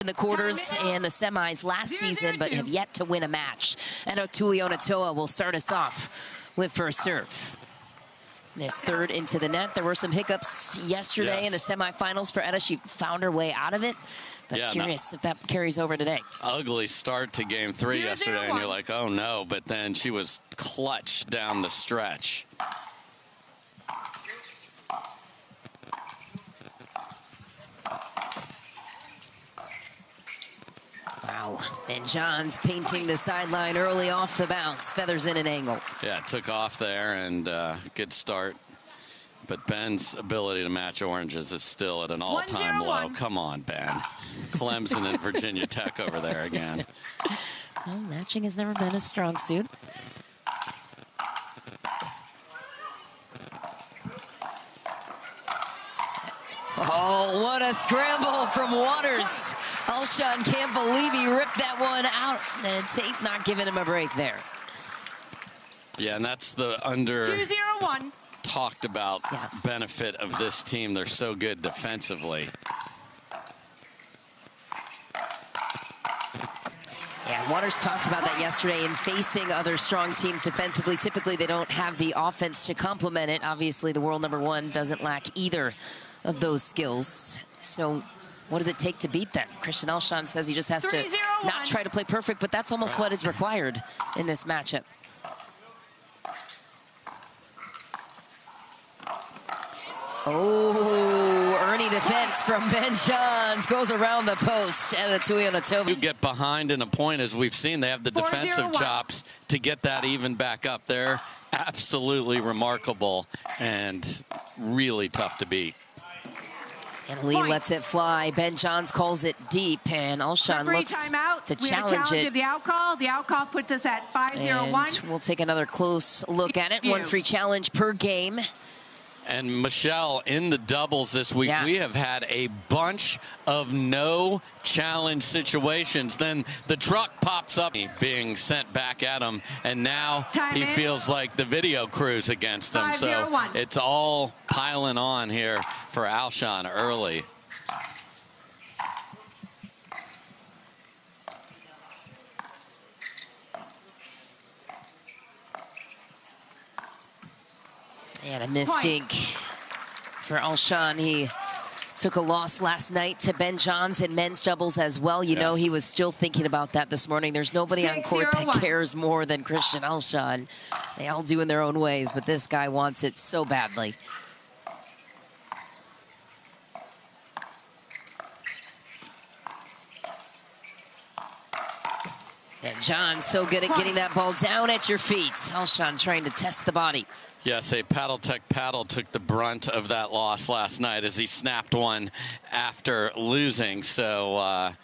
in the quarters and the semis last season, but have yet to win a match. Etta Tuionetoa will start us off with first serve. Missed third into the net. There were some hiccups yesterday in the semifinals for Etta. She found her way out of it. But curious if that carries over today. Ugly start to game 3 yesterday, and you're like, oh no, but then she was clutch down the stretch. Wow, Ben Johns painting the sideline early off the bounce, feathers in an angle. Yeah, took off there, and good start. But Ben's ability to match oranges is still at an all-time low. Come on, Ben. Clemson and Virginia Tech over there again. Well, matching has never been a strong suit. Oh, what a scramble from Waters. Alshon can't believe he ripped that one out. And Tate not giving him a break there. Yeah, and that's the 2-0-1. Talked about benefit of this team. They're so good defensively. Yeah, Waters talked about that yesterday in facing other strong teams defensively. Typically, they don't have the offense to complement it. Obviously, the world #1 doesn't lack either of those skills. So what does it take to beat them? Christian Alshon says he just has to not try to play perfect, but that's almost what is required in this matchup. Oh, Ernie defense from Ben Johns goes around the post. Etta Tuionetoa. You get behind in a point, as we've seen. They have the defensive chops to get that even back up there. Absolutely remarkable and really tough to beat. And Leigh lets it fly. Ben Johns calls it deep, and Alshon looks to challenge it. The out call puts us at 5-0-1. And we'll take another close look at it. One free challenge per game. And Michelle, in the doubles this week, we have had a bunch of no challenge situations. Then the truck pops up, being sent back at him, and now he feels like the video crew's against him. So it's all piling on here for Alshon early. And a mistake for Alshon. He took a loss last night to Ben Johns in men's doubles as well. You know, he was still thinking about that this morning. There's nobody on court that cares more than Christian Alshon. They all do in their own ways, but this guy wants it so badly. And John so good at getting that ball down at your feet. Alshon trying to test the body. Yes, a Paddle Tech Paddle took the brunt of that loss last night as he snapped one after losing. So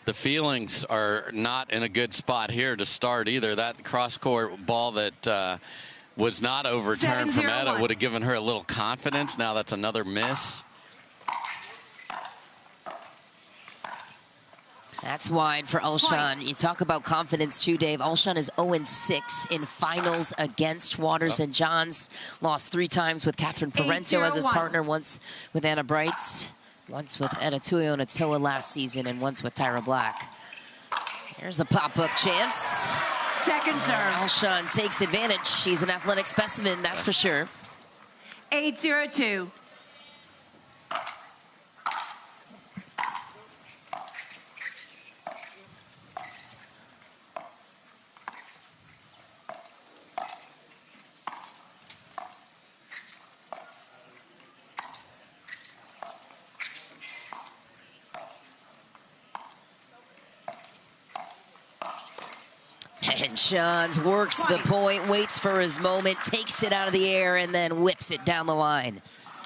the feelings are not in a good spot here to start either. That cross-court ball that was not overturned from Etta would have given her a little confidence. Now that's another miss. That's wide for Alshon. You talk about confidence too, Dave. Alshon is 0-6 in finals against Waters and Johns. Lost 3 times with Catherine Parento as his partner, once with Anna Bright, once with Etta Tuionetoa last season, and once with Tyra Black. Here's a pop-up chance. Second serve. Alshon takes advantage. She's an athletic specimen, that's for sure. 8-0-2. And Johns works the point, waits for his moment, takes it out of the air, and then whips it down the line.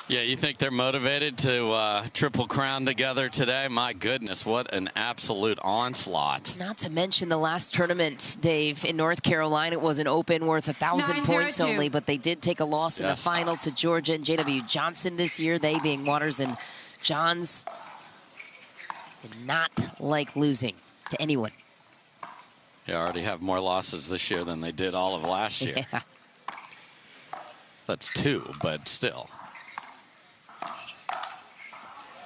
Yeah, you think they're motivated to triple crown together today? My goodness, what an absolute onslaught. Not to mention the last tournament, Dave, in North Carolina. It was an open worth 1,000 points only, but they did take a loss in the final to Georgia and J.W. Johnson this year. They being Waters and Johns did not like losing to anyone. They already have more losses this year than they did all of last year. Yeah. That's 2, but still.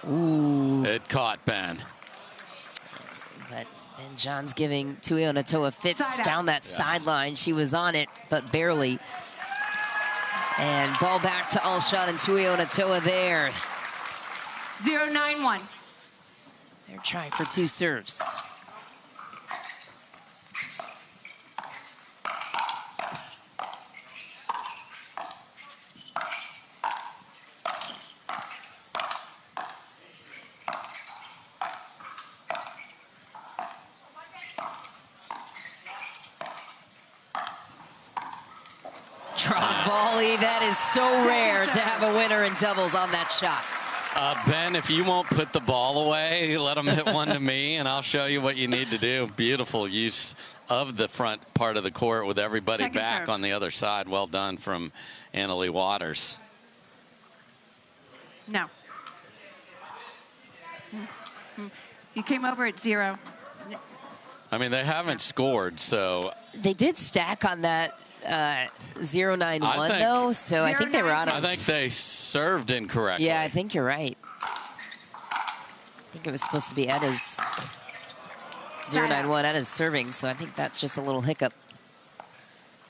Ooh. It caught Ben. And John's giving Tuionetoa fits down that sideline. She was on it, but barely. And ball back to Alshon and Tuionetoa there. 0-9-1. They're trying for 2 serves. Drop volley, that is so rare to have a winner in doubles on that shot. Ben, if you won't put the ball away, let them hit one to me, and I'll show you what you need to do. Beautiful use of the front part of the court with everybody back on the other side. Well done from Annalie Waters. No. You came over at 0. I mean, they haven't scored, so. They did stack on that 0-9-1 though, so I think they were out of. I think they served incorrectly. Yeah, I think you're right. I think it was supposed to be Etta's 0-9-1, Etta's serving, so I think that's just a little hiccup.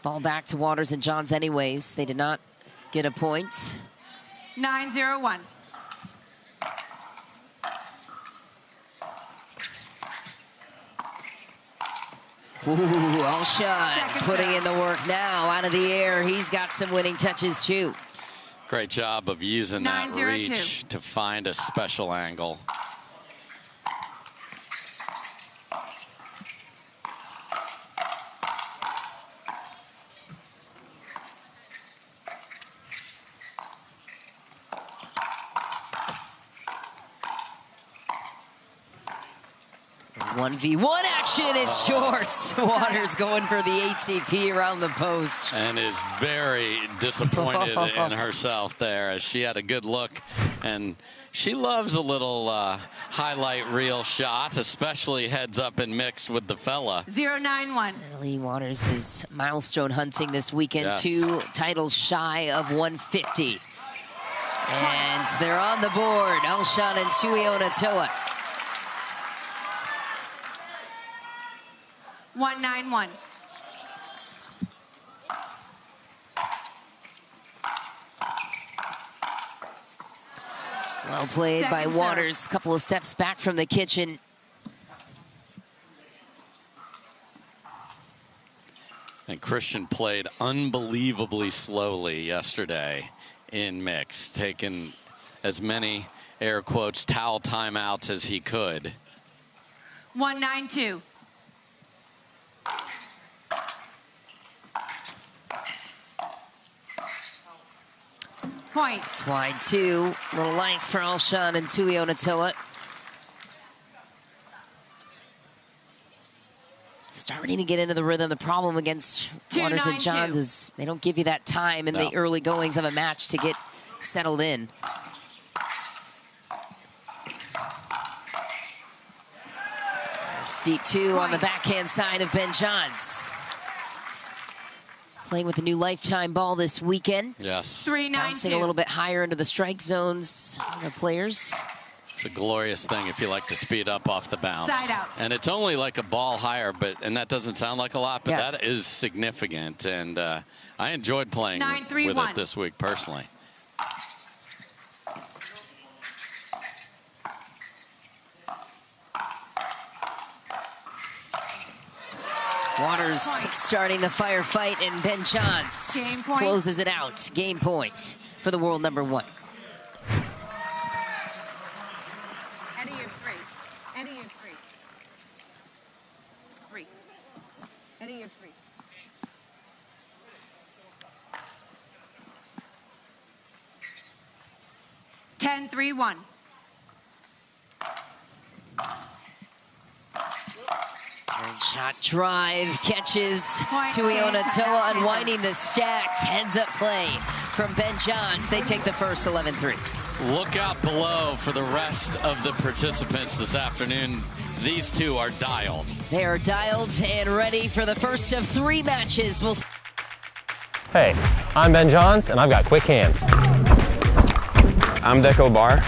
Ball back to Waters and Johns anyways. They did not get a point. 9-0-1. Ooh, Alshon putting in the work now out of the air. He's got some winning touches too. Great job of using that reach to find a special angle. One v one action, it's short. Waters going for the ATP around the post. And is very disappointed in herself there, as she had a good look. And she loves a little highlight reel shot, especially heads up and mixed with the fella. 0-9-1. Leigh Waters is milestone hunting this weekend. Yes. 2 titles shy of 150. And they're on the board, Alshon and Tuionetoa. 1-9-1. Well played by Waters. A couple of steps back from the kitchen. And Christian played unbelievably slowly yesterday in mix, taking as many, air quotes, towel timeouts as he could. 1-9-2. Point. It's wide 2. Little light for Alshon and Tuionetoa. Starting to get into the rhythm. The problem against Waters and Johns is they don't give you that time in the early goings of a match to get settled in. It's deep 2 on the backhand side of Ben Johns. Playing with a new lifetime ball this weekend. Yes. 3-9-2. Bouncing a little bit higher into the strike zones of the players. It's a glorious thing if you like to speed up off the bounce. Side out. And it's only like a ball higher, and that doesn't sound like a lot, but that is significant. And I enjoyed playing with it this week personally. Waters starting the firefight, and Ben Johns closes it out. Game point for the world number 1. Eddie, you're 3. Eddie, you're 3. 3. Eddie, you're 3. Ten, 3-1. Shot drive, catches Tuionetoa, unwinding the stack. Heads up play from Ben Johns. They take the first 11-3. Look out below for the rest of the participants this afternoon. These two are dialed. They are dialed and ready for the first of 3 matches. Hey, I'm Ben Johns, and I've got quick hands. I'm Deckel Barr,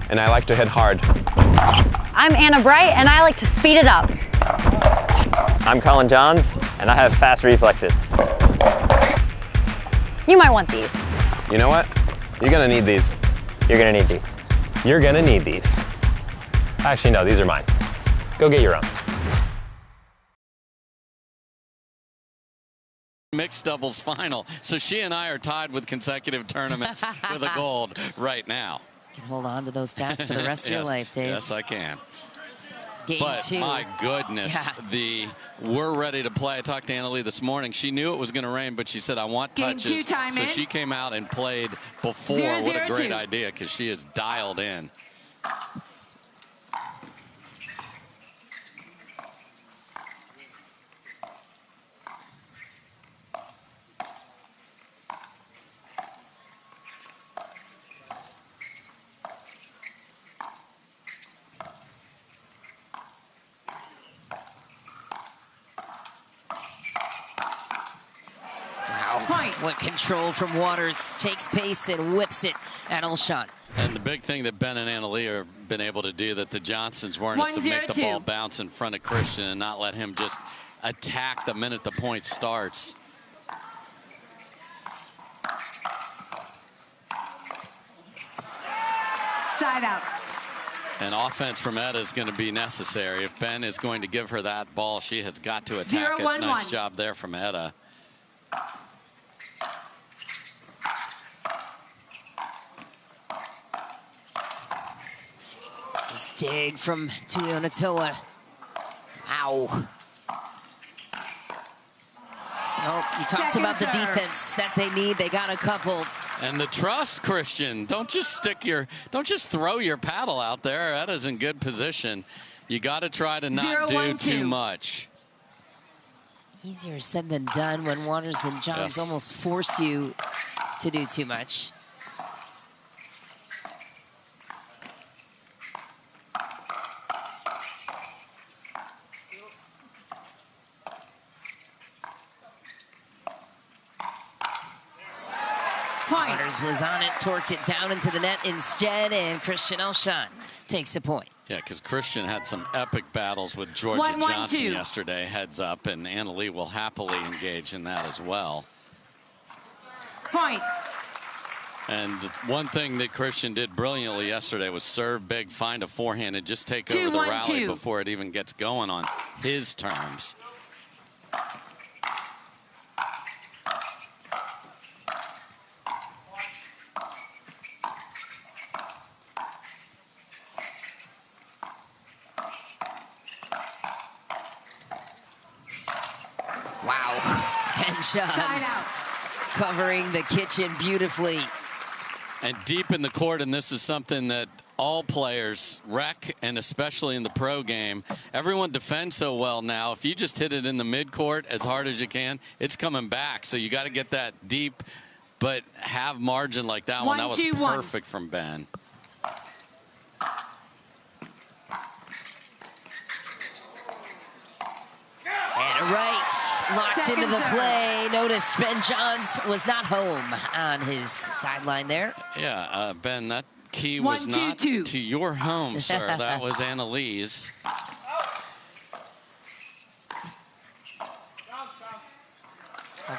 and I like to hit hard. I'm Anna Bright, and I like to speed it up. I'm Colin Johns, and I have fast reflexes. You might want these. You know what? You're gonna need these. You're gonna need these. You're gonna need these. Actually, no, these are mine. Go get your own. Mixed doubles final. So she and I are tied with consecutive tournaments with a gold right now. You can hold on to those stats for the rest of your life, Dave. Yes, I can. Game But 2. my goodness, we're ready to play. I talked to Anna Leigh this morning. She knew it was going to rain, but she said, I want Game touches. 2 time so in. she came out and played before. 0-0-2. What a great idea, because she is dialed in. What control from Waters, takes pace and whips it at Alshon. And the big thing that Ben and Anna Leigh have been able to do that the Johnsons weren't is to make the ball bounce in front of Christian and not let him just attack the minute the point starts. Side out. And offense from Etta is going to be necessary. If Ben is going to give her that ball, she has got to attack it. Nice job there from Etta. This dig from Tuionetoa. Ow. Well, you talked about the defense that they need. They got a couple. And the trust, Christian. Don't just throw your paddle out there. Etta's in good position. You got to try to not do too much. Easier said than done when Waters and Johns almost force you to do too much. Waters was on it, torqued it down into the net instead, and Christian Alshon takes a point. Yeah, because Christian had some epic battles with Georgia Johnson yesterday, heads up, and Anna Leigh will happily engage in that as well. Point. And the one thing that Christian did brilliantly yesterday was serve big, find a forehand, and just take over the rally before it even gets going on his terms. Wow. Ben Johns covering the kitchen beautifully. And deep in the court, and this is something that all players, rec and especially in the pro game, everyone defends so well now. If you just hit it in the mid-court as hard as you can, it's coming back. So you got to get that deep, but have margin like that one. That was perfect from Ben. And right, locked into the play. Notice Ben Johns was not home on his sideline there. Yeah, Ben, that key was not to your home, sir. That was Anna Leigh's.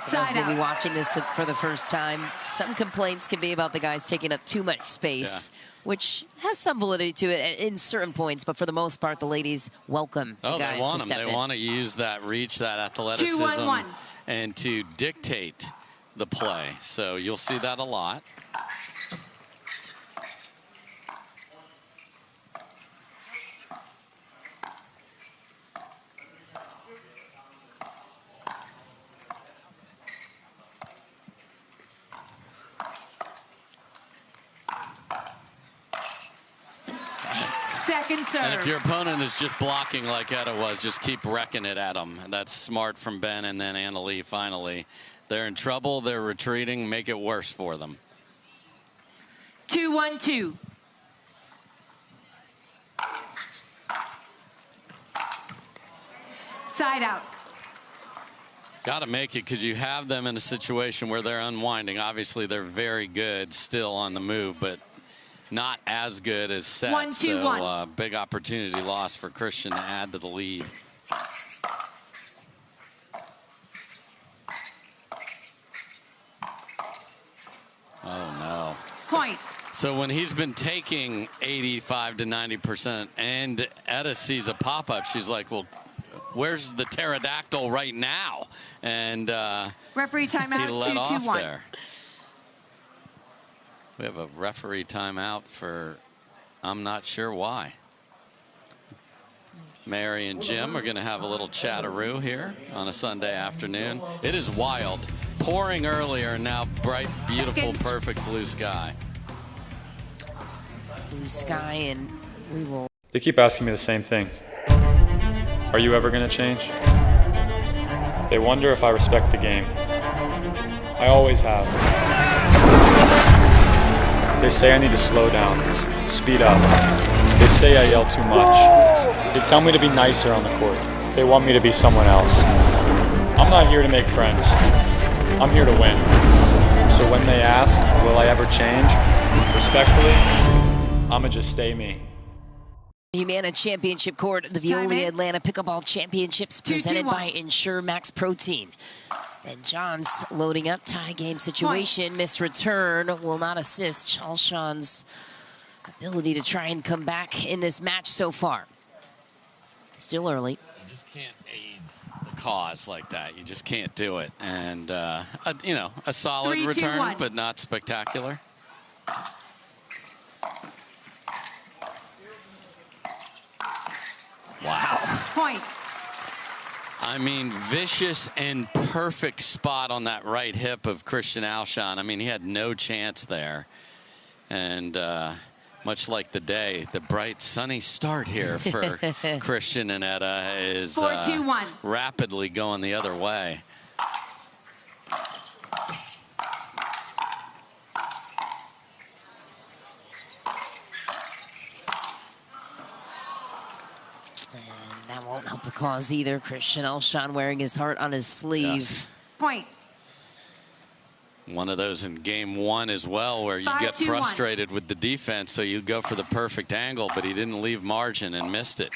For those maybe watching this for the first time, some complaints can be about the guys taking up too much space, which has some validity to it in certain points, but for the most part, the ladies welcome the guys to step in. They want to use that reach, that athleticism, and to dictate the play. So you'll see that a lot. And if your opponent is just blocking like Etta was, just keep wrecking it at them. That's smart from Ben, and then Anna Leigh finally. They're in trouble. They're retreating. Make it worse for them. 2-1-2. Side out. Got to make it because you have them in a situation where they're unwinding. Obviously, they're very good still on the move, but not as good as set. 1-2-1. So big opportunity loss for Christian to add to the lead. Oh, no. Point. So when he's been taking 85 to 90% and Etta sees a pop-up, she's like, well, where's the pterodactyl right now? And Referee timeout. he let 2-2-1. off there. We have a referee timeout for I'm not sure why. Mary and Jim are going to have a little chatteroo here on a Sunday afternoon. It is wild. Pouring earlier, and now bright, beautiful, perfect blue sky. Blue sky, and we will. They keep asking me the same thing. Are you ever going to change? They wonder if I respect the game. I always have. They say I need to slow down, speed up. They say I yell too much. They tell me to be nicer on the court. They want me to be someone else. I'm not here to make friends. I'm here to win. So when they ask, will I ever change? Respectfully, I'ma just stay me. Humana Championship Court, the Veolia Atlanta Pickleball Championships, presented by Ensure Max Protein. And John's loading up, tie game situation. Missed return will not assist Alshon's ability to try and come back in this match so far. Still early. You just can't aid the cause like that. You just can't do it. And, you know, a solid 3-2-1. return, but not spectacular. Wow. Point. I mean, vicious and perfect spot on that right hip of Christian Alshon. I mean, he had no chance there. And much like the day, the bright, sunny start here for Christian and Etta is 4-2-1. rapidly going the other way. That won't help the cause either. Christian Alshon wearing his heart on his sleeve. Yes. Point. One of those in game one as well, where you get 5-2-1. frustrated with the defense, so you go for the perfect angle, but he didn't leave margin and missed it.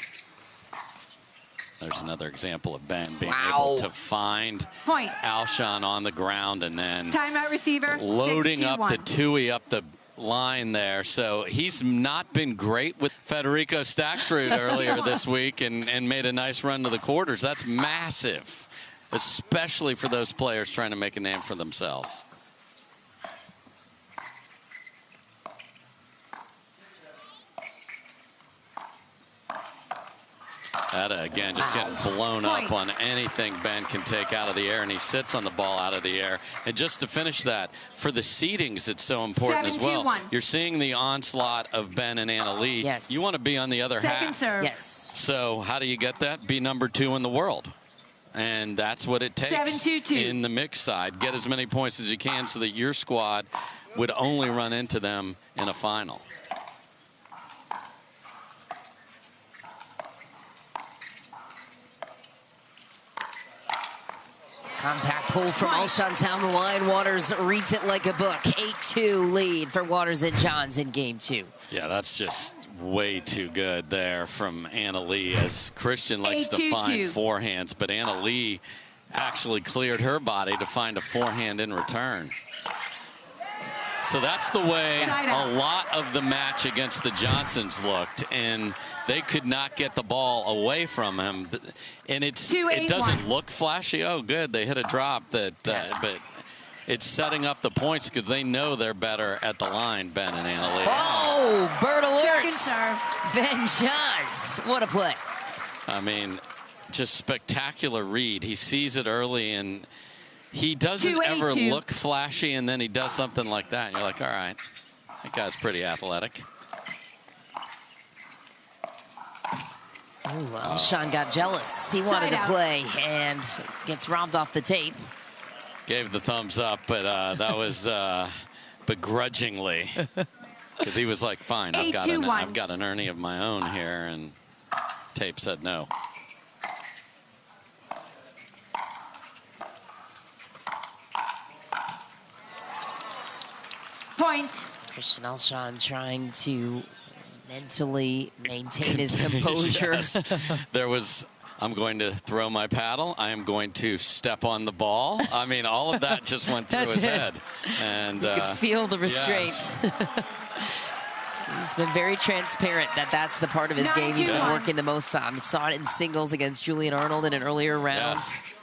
There's another example of Ben being able to find Alshon on the ground and then Timeout receiver. loading up 6-2-1. the Tui up the line there. So he's not been great with Federico Staxrud earlier this week and made a nice run to the quarters. That's massive, especially for those players trying to make a name for themselves. Etta again just getting blown up on anything Ben can take out of the air, and he sits on the ball out of the air. And just to finish that, for the seedings, it's so important as well. 7-2-1. You're seeing the onslaught of Ben and Anna Leigh. Yes. You want to be on the other half. Serve. Yes. So how do you get that? Be number 2 in the world. And that's what it takes 7-2-2. in the mixed side. Get as many points as you can so that your squad would only run into them in a final. Compact pull from Alshon down the line. Waters reads it like a book. 8-2 lead for Waters and Johns in game 2. Yeah, that's just way too good there from Anna Leigh, as Christian likes to 8-2-2. find forehands, but Anna Leigh actually cleared her body to find a forehand in return. So that's the way a lot of the match against the Johnsons looked, and they could not get the ball away from him. And it doesn't look flashy. Oh, good, they hit a drop that, but it's setting up the points because they know they're better at the line, Ben and Anna Leigh. Oh, bird alert. Second serve. Ben Johns. What a play. I mean, just spectacular read. He sees it early, and he doesn't ever look flashy, and then he does something like that. And you're like, all right, that guy's pretty athletic. Oh, well, Alshon got jealous. He wanted to play and gets robbed off the tape. Gave the thumbs up, but that was begrudgingly, because he was like, fine, I've got an Ernie of my own here, and tape said no. Point. Christian Alshon trying to mentally maintain his composure. Yes. There was I'm going to throw my paddle. I am going to step on the ball. I mean, all of that just went through his head. And you could feel the restraint. Yes. He's been very transparent that that's the part of his game he's been working the most on. Saw it in singles against Julian Arnold in an earlier round. Yes.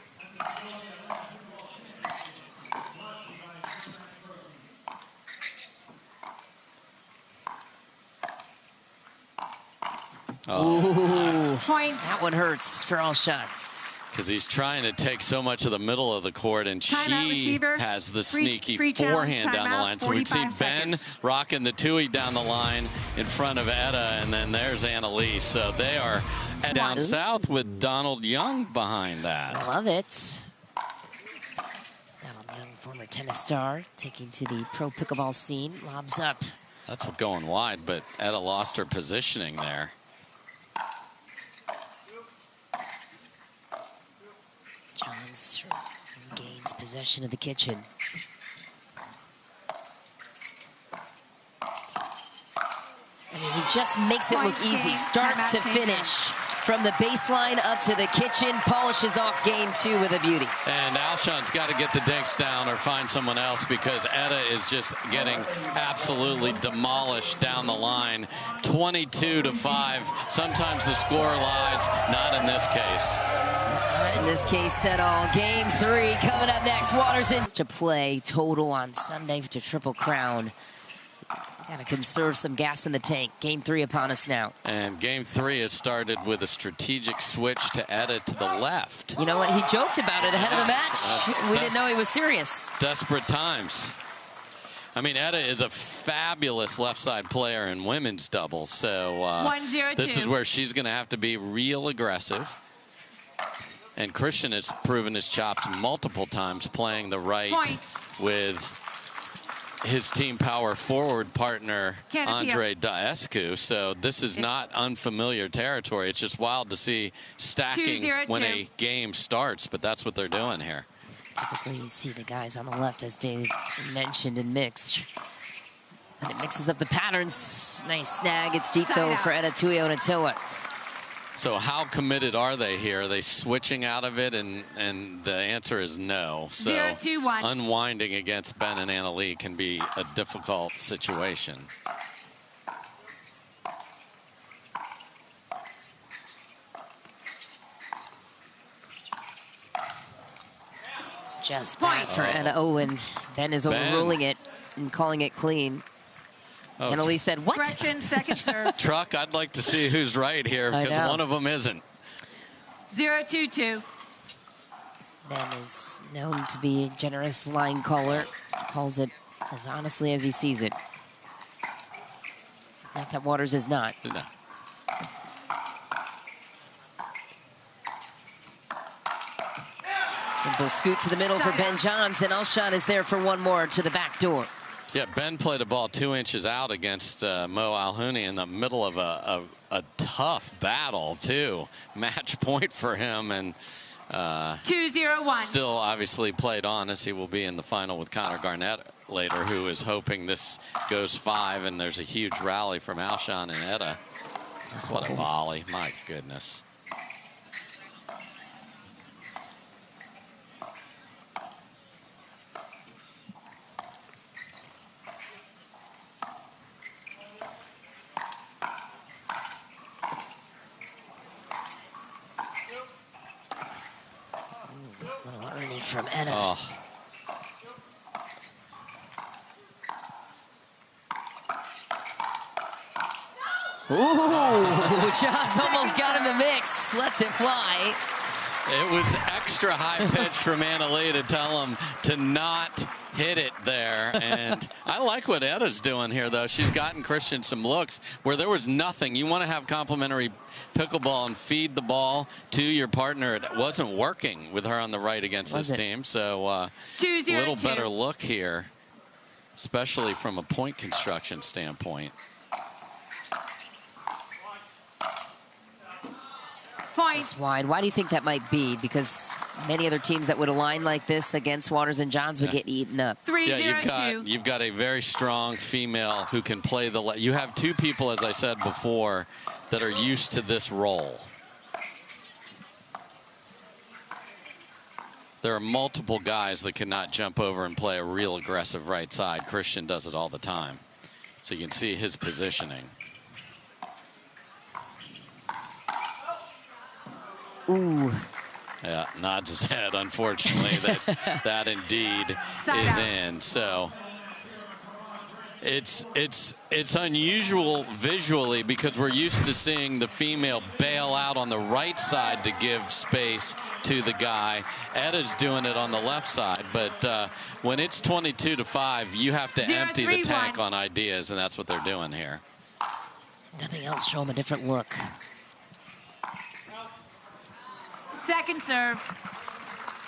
Ooh, Point. that one hurts for Alshon. Because he's trying to take so much of the middle of the court, and she has the sneaky forehand down the line. So we've seen Ben rocking the Tui down the line in front of Etta, and then there's Leigh. So they are down south with Donald Young behind that. I love it. Donald Young, former tennis star, taking to the pro pickleball scene. Lobs up. That's going wide, but Etta lost her positioning there. Johns gains possession of the kitchen. I mean, he just makes it look easy, start to finish. From the baseline up to the kitchen, polishes off game 2 with a beauty. And Alshon's got to get the dinks down or find someone else, because Etta is just getting absolutely demolished down the line. 22-5. Sometimes the score lies, not in this case. Not in this case at all. Game 3 coming up next. Waters in to play total on Sunday to Triple Crown. Got to conserve some gas in the tank. Game 3 upon us now. And game 3 has started with a strategic switch to Etta to the left. You know what? He joked about it ahead of the match. We didn't know he was serious. Desperate times. I mean, Etta is a fabulous left side player in women's doubles. So this is where she's going to have to be real aggressive. And Christian has proven his chops multiple times playing the right with his team power forward partner, Andre Daescu. So this is not unfamiliar territory. It's just wild to see stacking when a game starts, but that's what they're doing here. Typically, you see the guys on the left, as Dave mentioned, and mixed. And it mixes up the patterns. Nice snag. It's deep, though, for Etta Tuionetoa. So how committed are they here? Are they switching out of it? And the answer is no. So 0-2-1. Unwinding against Ben and Leigh can be a difficult situation. Just back for Etta Owen. Ben is overruling it and calling it clean. Oh, Leigh said, what? Gretchen, second serve. Truck, I'd like to see who's right here, because one of them isn't. 0-2-2. Ben is known to be a generous line caller. Calls it as honestly as he sees it. Not that Waters is not. No. Simple scoot to the middle for Ben Johns, and Alshon is there for one more to the back door. Yeah, Ben played a ball 2 inches out against Mo Alhouni in the middle of a tough battle, too. Match point for him, and 2-0-1. still obviously played on, as he will be in the final with Connor Garnett later, who is hoping this goes 5, and there's a huge rally from Alshon and Etta. What a volley, my goodness. From Etta. Oh. Ooh, Johns almost got him to mix. Lets it fly. It was extra high pitch from Leigh to tell him to not hit it there. And I like what Etta's doing here, though. She's gotten Christian some looks where there was nothing. You want to have complimentary pickleball and feed the ball to your partner. It wasn't working with her on the right against this team. So a little better look here, especially from a point construction standpoint. Just wide. Why do you think that might be? Because many other teams that would align like this against Waters and Johns would get eaten up. 3-0-2. You've got a very strong female who can play the. You have two people, as I said before, that are used to this role. there are multiple guys that cannot jump over and play a real aggressive right side. Christian does it all the time. So you can see his positioning. Ooh. Yeah, nods his head, unfortunately, that indeed is in. So it's unusual visually because we're used to seeing the female bail out on the right side to give space to the guy. Etta's doing it on the left side, but when it's 22-5, you have to empty the tank on ideas, and that's what they're doing here. Nothing else, show him a different look. Second serve.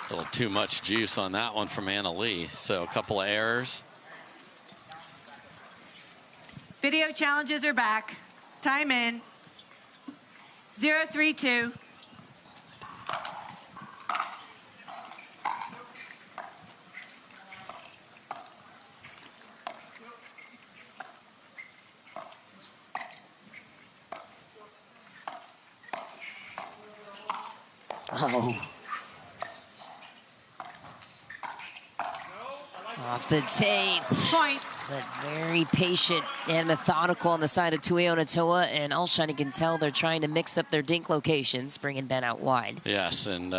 A little too much juice on that one from Leigh. So a couple of errors. Video challenges are back. Time in. 0-3-2. Oh. Off the tape. Point. But very patient and methodical on the side of Tuionetoa and Alshon. You can tell they're trying to mix up their dink locations, bringing Ben out wide. Yes, and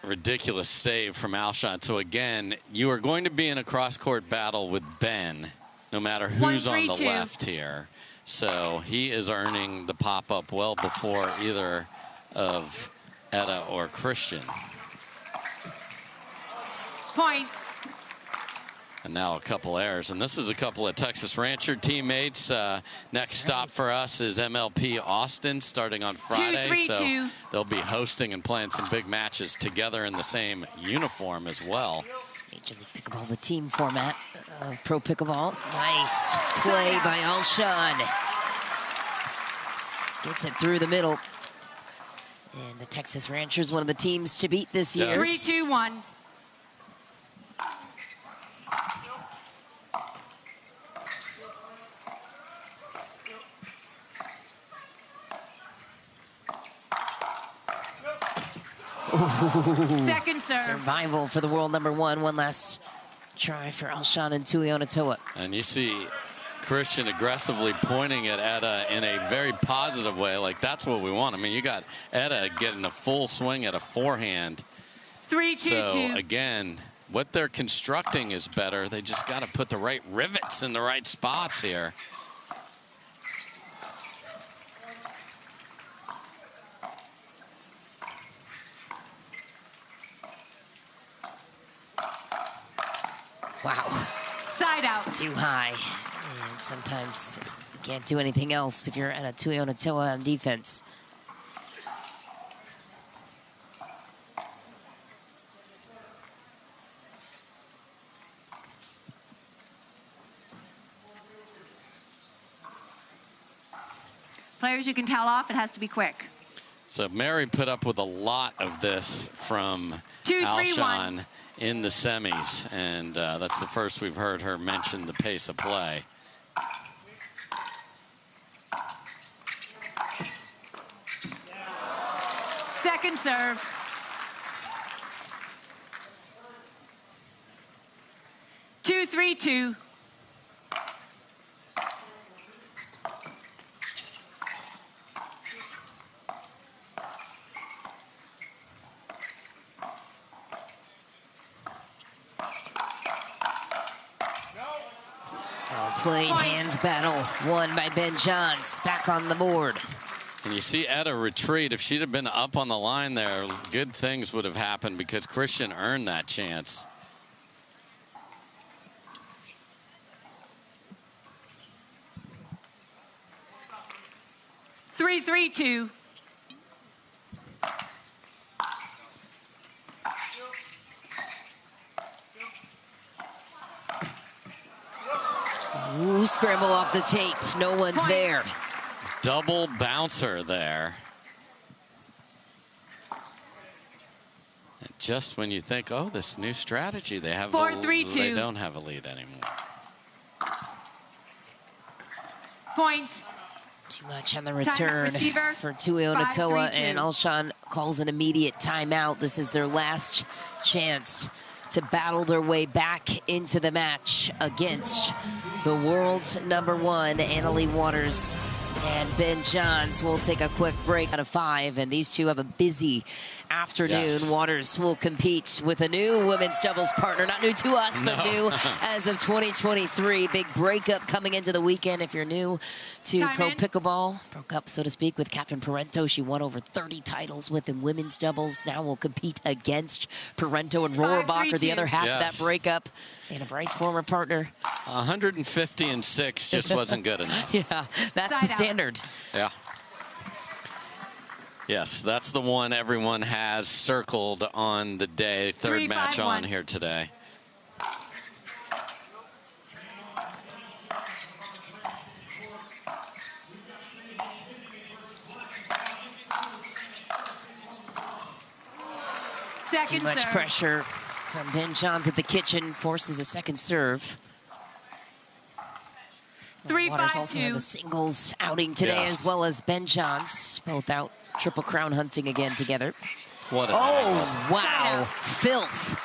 ridiculous save from Alshon. So again, you are going to be in a cross-court battle with Ben, no matter who's on the left here. So he is earning the pop-up well before either of Etta or Christian. Point. And now a couple errors. And this is a couple of Texas Rancher teammates. Next stop for us is MLP Austin starting on Friday. 2-3-2. So they'll be hosting and playing some big matches together in the same uniform as well. Major League Pickleball, the team format of Pro Pickleball. Nice play by Alshon. Gets it through the middle. And the Texas Ranchers, one of the teams to beat this year. 3-2-1. Second serve. Survival for the world #1. One last try for Alshon and Tuionetoa. And you see Christian aggressively pointing at Etta in a very positive way. Like, that's what we want. I mean, you got Etta getting a full swing at a forehand. 3-2-2. So, again, what they're constructing is better. They just got to put the right rivets in the right spots here. Wow. Side out. Too high. And sometimes you can't do anything else if you're at a Tuionetoa on defense. Players you can towel off, it has to be quick. So Mary put up with a lot of this from 2-3-1. Alshon in the semis, and that's the first we've heard her mention the pace of play. Second serve. Two, 3-2. Played hands battle won by Ben Johns. Back on the board. And you see Etta retreat. If she'd have been up on the line there, good things would have happened because Christian earned that chance. Three, 3-2. Ooh, scramble off the tape. No one's there. Double bouncer there. And just when you think, oh, this new strategy, they have 4-3-2. They don't have a lead anymore. Point. Too much on the return receiver. for Tuionetoa, 5-3-2. and Alshon calls an immediate timeout. This is their last chance to battle their way back into the match against the world's #1, Leigh Waters and Ben Johns. We'll take a quick break out of 5, and these two have a busy afternoon. Yes. Waters will compete with a new women's doubles partner, not new to us, but new as of 2023. Big breakup coming into the weekend if you're new to Pro Pickleball. Broke up, so to speak, with Catherine Parento. She won over 30 titles within women's doubles. Now will compete against Parento and Rohrabacher, the other half of that breakup. Dana Bright's former partner. 150-6 just wasn't good enough. Yeah, that's the standard. Yeah. Yes, that's the one everyone has circled on the day. Third match on here today. Too much pressure from Ben Johns at the kitchen, forces a second serve. Waters also has a singles outing today, as well as Ben Johns, both out Triple Crown hunting again together. What a wow, filth.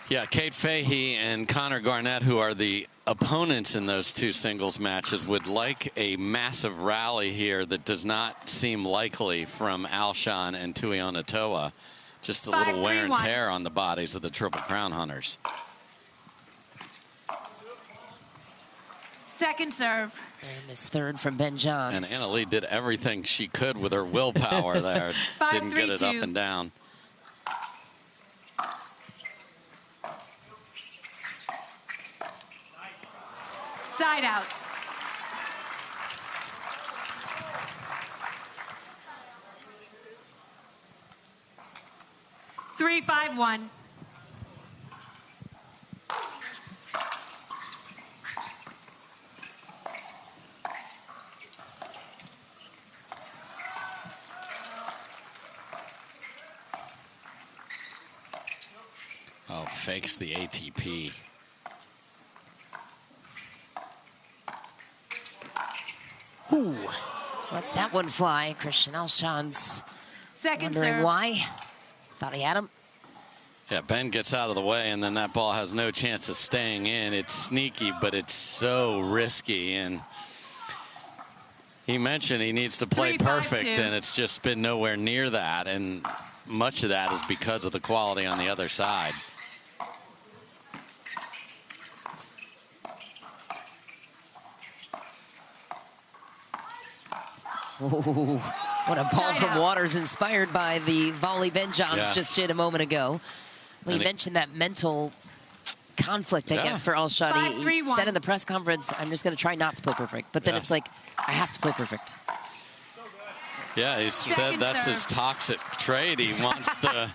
Yeah, Kate Fahey and Connor Garnett, who are the opponents in those two singles matches, would like a massive rally here that does not seem likely from Alshon and Tuionetoa. Just a little wear and tear on the bodies of the Triple Crown hunters. Second serve. And his third from Ben Johns. And Leigh did everything she could with her willpower there. Didn't get it up and down. Side out. Three, 5-1. Oh, fakes the ATP. Ooh, lets that one fly. Christian Alshon's wondering why. Thought he had him. Yeah, Ben gets out of the way, and then that ball has no chance of staying in. It's sneaky, but it's so risky. And he mentioned he needs to play perfect, and it's just been nowhere near that. And much of that is because of the quality on the other side. Ooh, what a ball from Waters, inspired by the volley Ben Johns just did a moment ago. Well, you mentioned that mental conflict, I guess, for Alshon. He said in the press conference, I'm just going to try not to play perfect. But then it's like, I have to play perfect. Yeah, he said that's his toxic trait. He wants to,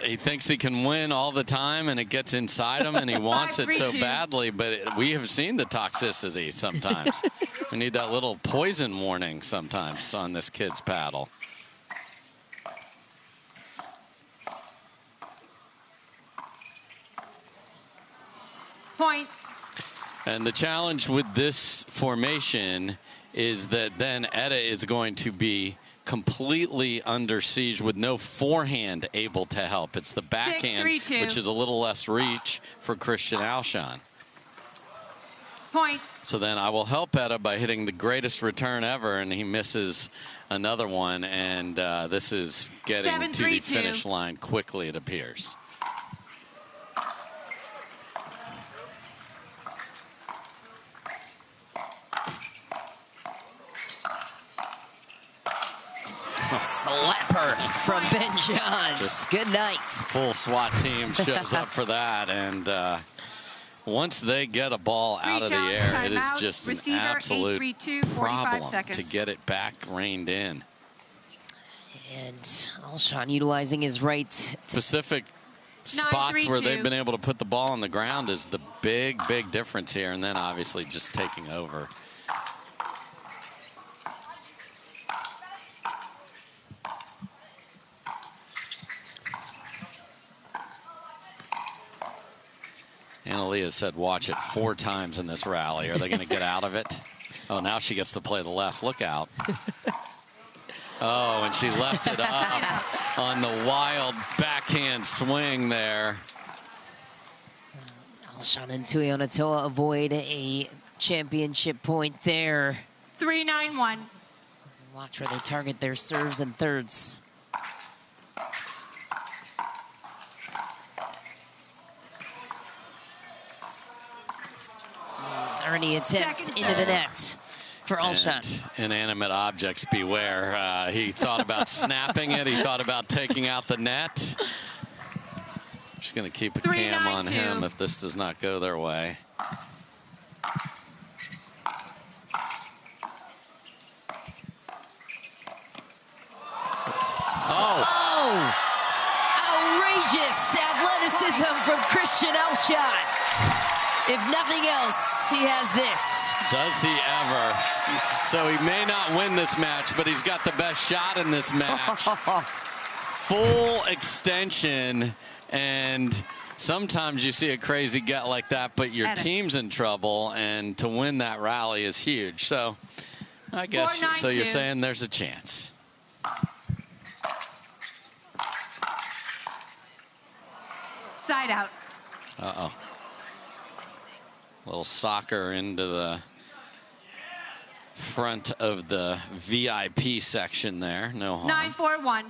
he thinks he can win all the time, and it gets inside him, and he wants it so badly. But we have seen the toxicity sometimes. We need that little poison warning sometimes on this kid's paddle. Point. And the challenge with this formation is that then Etta is going to be completely under siege with no forehand able to help. It's the backhand, which is a little less reach for Christian Alshon. Point. So then I will help Etta by hitting the greatest return ever, and he misses another one, and this is getting to the finish line quickly, it appears. Slapper from Ben Johns. Good night. Full SWAT team shows up for that, and once they get a ball out of the air, it is just an absolute problem to get it back reined in. And Alshon utilizing his right. Specific spots where they've been able to put the ball on the ground is the big, big difference here, and then obviously just taking over. Leigh has said watch it 4 times in this rally. Are they going to get out of it? Oh, now she gets to play the left. Look out. Oh, and she left it up on the wild backhand swing there. Alshon and Tuionetoa avoid a championship point there. 3-9-1. Watch where they target their serves and thirds. Ernie attempt into the net for Alshon. Inanimate objects beware. He thought about snapping it. He thought about taking out the net. Just going to keep a cam on him if this does not go their way. Oh! Outrageous athleticism from Christian Alshon. If nothing else, he has this. Does he ever? So he may not win this match, but he's got the best shot in this match. Full extension, and sometimes you see a crazy get like that, but your team's in trouble, and to win that rally is huge. So I guess, so you're saying there's a chance. Side out. Uh-oh. Little soccer into the front of the VIP section there. No harm. 9-4-1.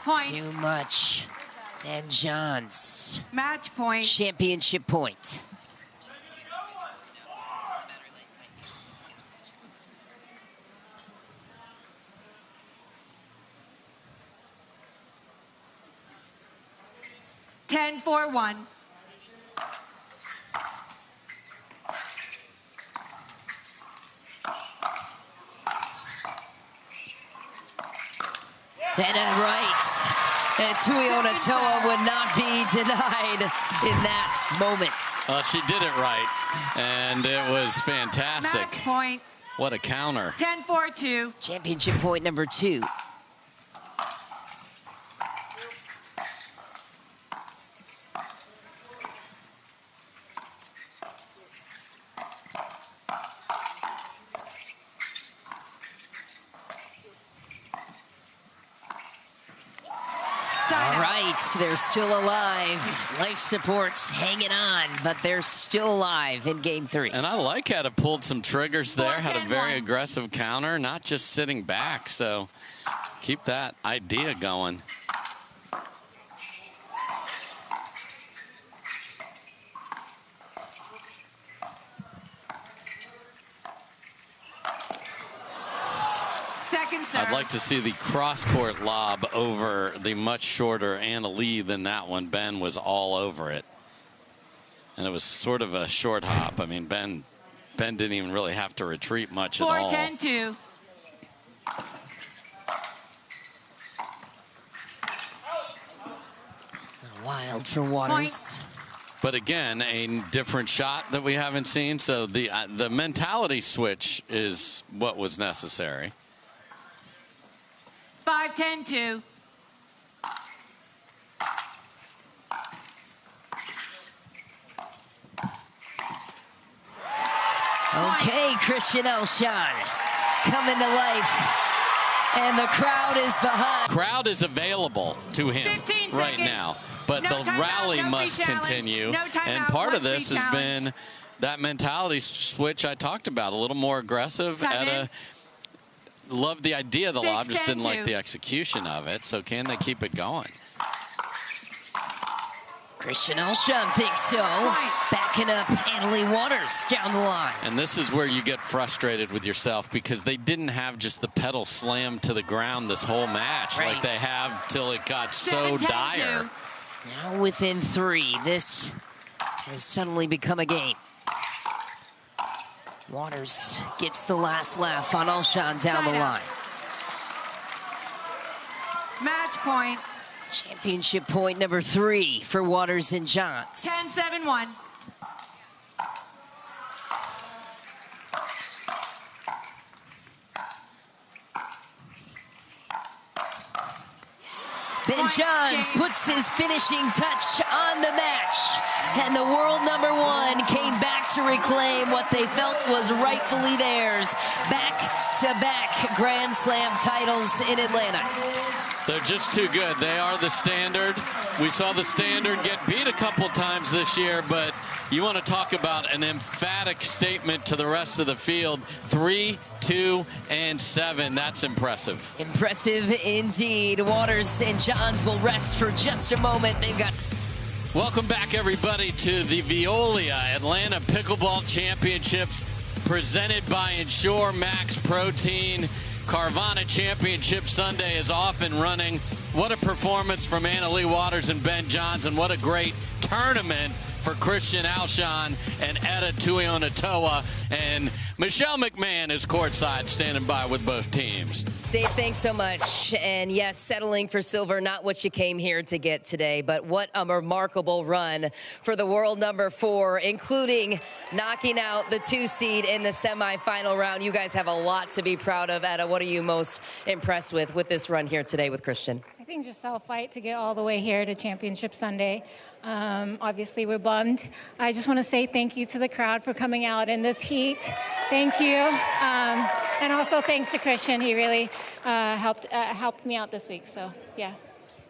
Point. Too much. And John's Match point. championship point. Ten, 4-1. And right. And Tuionetoa would not be denied in that moment. She did it right, and it was fantastic. Match point. What a counter. 10-4-2. Championship point number 2. All right, they're still alive. Life support's hanging on, but they're still alive in game 3. And I like how it pulled some triggers there, had a very aggressive counter, not just sitting back. So keep that idea going. I'd like to see the cross-court lob over the much shorter Anna Leigh than that one. Ben was all over it. And it was sort of a short hop. I mean, Ben didn't even really have to retreat much at all. 4-10-2. Wild for Waters. But again, a different shot that we haven't seen. So the mentality switch is what was necessary. 5-10-2. Okay, Christian Alshon coming to life, and the crowd is behind. Crowd is available to him right now, but the rally must continue. And part of this has been that mentality switch I talked about, a little more aggressive. Etta loved the idea of the lob, just didn't like the execution of it. So can they keep it going? Christian Alshon thinks so. Backing up Annalie Waters down the line. And this is where you get frustrated with yourself, because they didn't have just the pedal slammed to the ground this whole match like they have till it got so dire. Now within 3, this has suddenly become a game. Waters gets the last laugh on Alshon down the line. Match point. Championship point number 3 for Waters and Johns. 10-7-1. Ben Johns puts his finishing touch on the match, and the world #1 came back to reclaim what they felt was rightfully theirs. Back-to-back Grand Slam titles in Atlanta. They're just too good. They are the standard. We saw the standard get beat a couple times this year, but you want to talk about an emphatic statement to the rest of the field. 3, 2, and 7. That's impressive. Impressive indeed. Waters and Johns will rest for just a moment. They've got... Welcome back, everybody, to the Veolia Atlanta Pickleball Championships, presented by Ensure Max Protein. Carvana Championship Sunday is off and running. What a performance from Leigh Waters and Ben Johns, and what a great tournament for Christian Alshon and Etta Tuionetoa. And Michelle McMahon is courtside, standing by with both teams. Dave, thanks so much. And yes, settling for silver, not what you came here to get today, but what a remarkable run for the world #4, including knocking out the 2 seed in the semifinal round. You guys have a lot to be proud of. Etta, what are you most impressed with this run here today with Christian? I think just our fight to get all the way here to Championship Sunday. Obviously, we're bummed. I just want to say thank you to the crowd for coming out in this heat. Thank you. And also thanks to Christian. He really helped me out this week. So, yeah.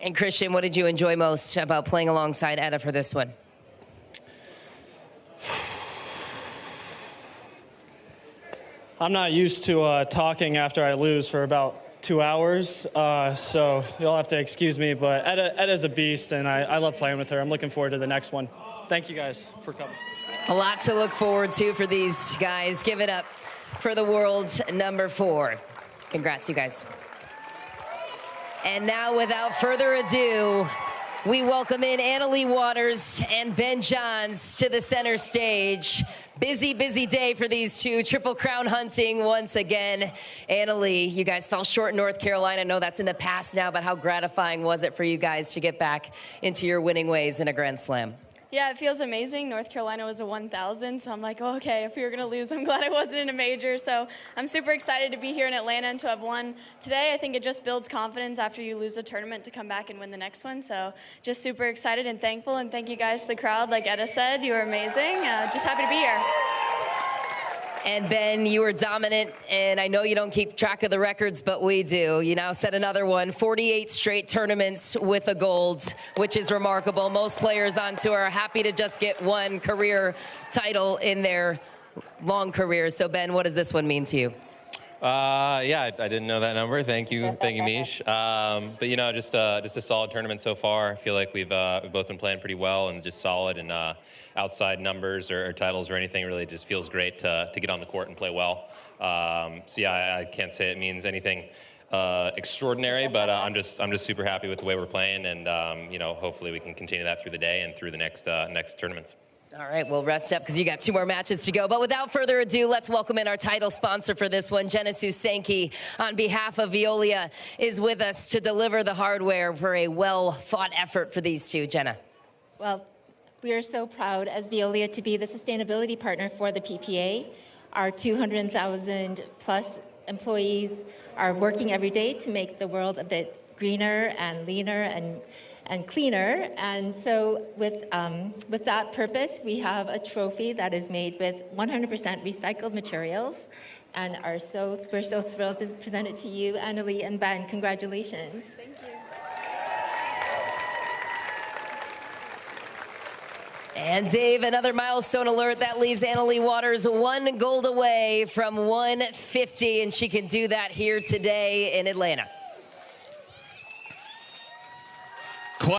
And Christian, what did you enjoy most about playing alongside Etta for this one? I'm not used to talking after I lose for about 2 hours, so you'll have to excuse me, but Etta's a beast, and I love playing with her. I'm looking forward to the next one. Thank you guys for coming. A lot to look forward to for these guys. Give it up for the world #4. Congrats, you guys. And now, without further ado, we welcome in Leigh Waters and Ben Johns to the center stage. Busy, busy day for these two. Triple Crown hunting once again. Leigh, you guys fell short in North Carolina. I know that's in the past now, but how gratifying was it for you guys to get back into your winning ways in a Grand Slam? Yeah, it feels amazing. North Carolina was a 1,000, so I'm like, oh, okay, if we were going to lose, I'm glad I wasn't in a major. So I'm super excited to be here in Atlanta and to have won today. I think it just builds confidence after you lose a tournament to come back and win the next one. So just super excited and thankful, and thank you guys to the crowd. Like Etta said, you were amazing. Just happy to be here. And Ben, you were dominant, and I know you don't keep track of the records, but we do. You now set another one, 48 straight tournaments with a gold, which is remarkable. Most players on tour are happy to just get one career title in their long careers. So Ben, what does this one mean to you? Yeah, I didn't know that number. Thank you, Mish. But you know, just a solid tournament so far. I feel like we've both been playing pretty well and just solid, and outside numbers or titles or anything really just feels great to get on the court and play well. So yeah, I can't say it means anything extraordinary, but I'm just super happy with the way we're playing, and you know, hopefully we can continue that through the day and through the next tournaments. All right, well, rest up because you got 2 more matches to go. But without further ado, let's welcome in our title sponsor for this one. Genesis Sankey, on behalf of Veolia, is with us to deliver the hardware for a well-fought effort for these two. Jenna. Well, we are so proud as Veolia to be the sustainability partner for the PPA. Our 200,000 plus employees are working every day to make the world a bit greener and leaner and cleaner. And so with that purpose, we have a trophy that is made with 100% recycled materials, and we're so thrilled to present it to you, Leigh and Ben. Congratulations. Thank you. And Dave, another milestone alert that leaves Leigh Waters 1 gold away from 150, and she can do that here today in Atlanta.